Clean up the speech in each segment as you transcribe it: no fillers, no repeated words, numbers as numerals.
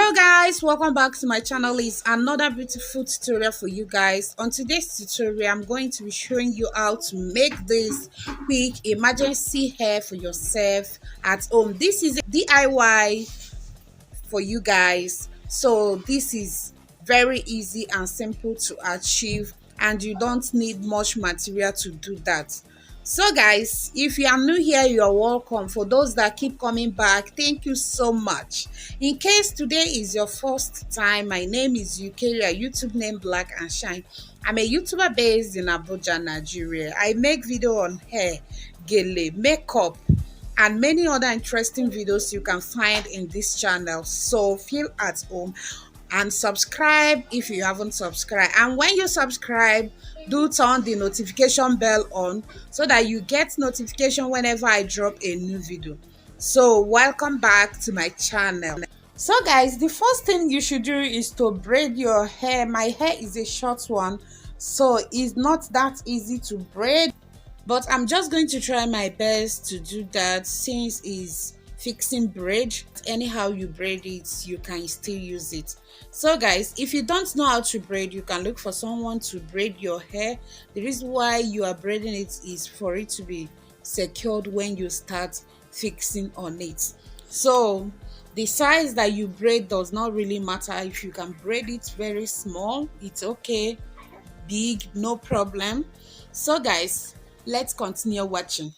Hello guys, welcome back to my channel. It's another beautiful tutorial for you guys. On today's tutorial, I'm going to be showing you how to make this quick emergency hair for yourself at home. This is a DIY for you guys, so this is very easy and simple to achieve, and you don't need much material to do that. So guys, if you are new here, you're welcome. For those that keep coming back, thank you so much. In case today is your first time, my name is Eukaria, YouTube name Black and Shine. I'm a YouTuber based in Abuja, Nigeria. I make video on hair, gele, makeup, and many other interesting videos you can find in this channel. So feel at home and subscribe if you haven't subscribed. And when you subscribe, do turn the notification bell on so that you get notification whenever I drop a new video. So welcome back to my channel. So guys, the first thing you should do is to braid your hair. My hair is a short one, so it's not that easy to braid, but I'm just going to try my best to do that since it's fixing braid. Anyhow you braid it, you can still use it. So guys, if you don't know how to braid, you can look for someone to braid your hair. The reason why you are braiding it is for it to be secured when you start fixing on it. So the size that you braid does not really matter. If you can braid it very small, it's okay. Big, no problem. So guys, let's continue watching.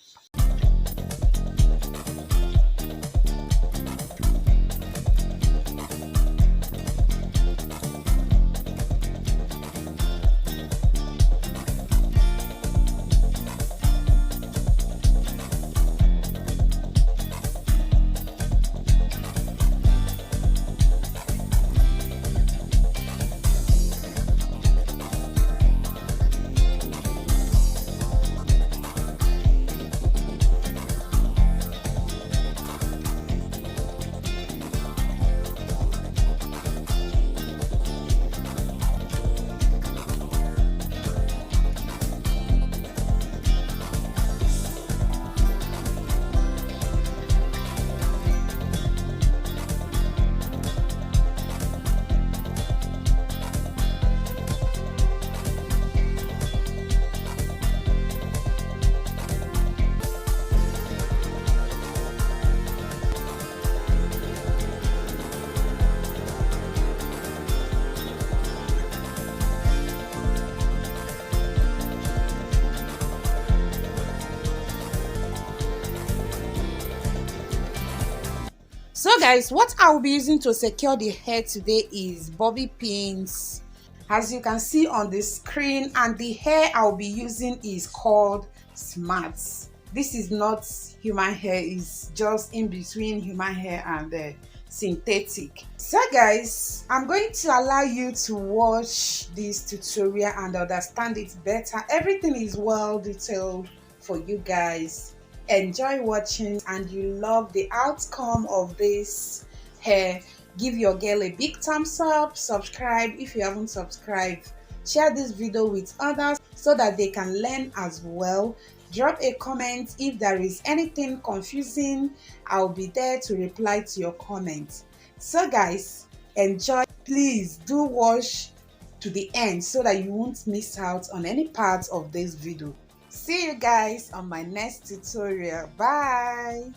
So guys, what I will be using to secure the hair today is Bobbi pins, as you can see on the screen, and the hair I'll be using is called Smart. This is not human hair, it's just in between human hair and the synthetic. So guys, I'm going to allow you to watch this tutorial and understand it better. Everything is well detailed for you guys. Enjoy watching, and you love the outcome of this hair, give your girl a big thumbs up, subscribe if you haven't subscribed, share this video with others so that they can learn as well. Drop a comment if there is anything confusing. I'll be there to reply to your comment. So guys, enjoy. Please do watch to the end so that you won't miss out on any part of this video. See you guys on my next tutorial. Bye.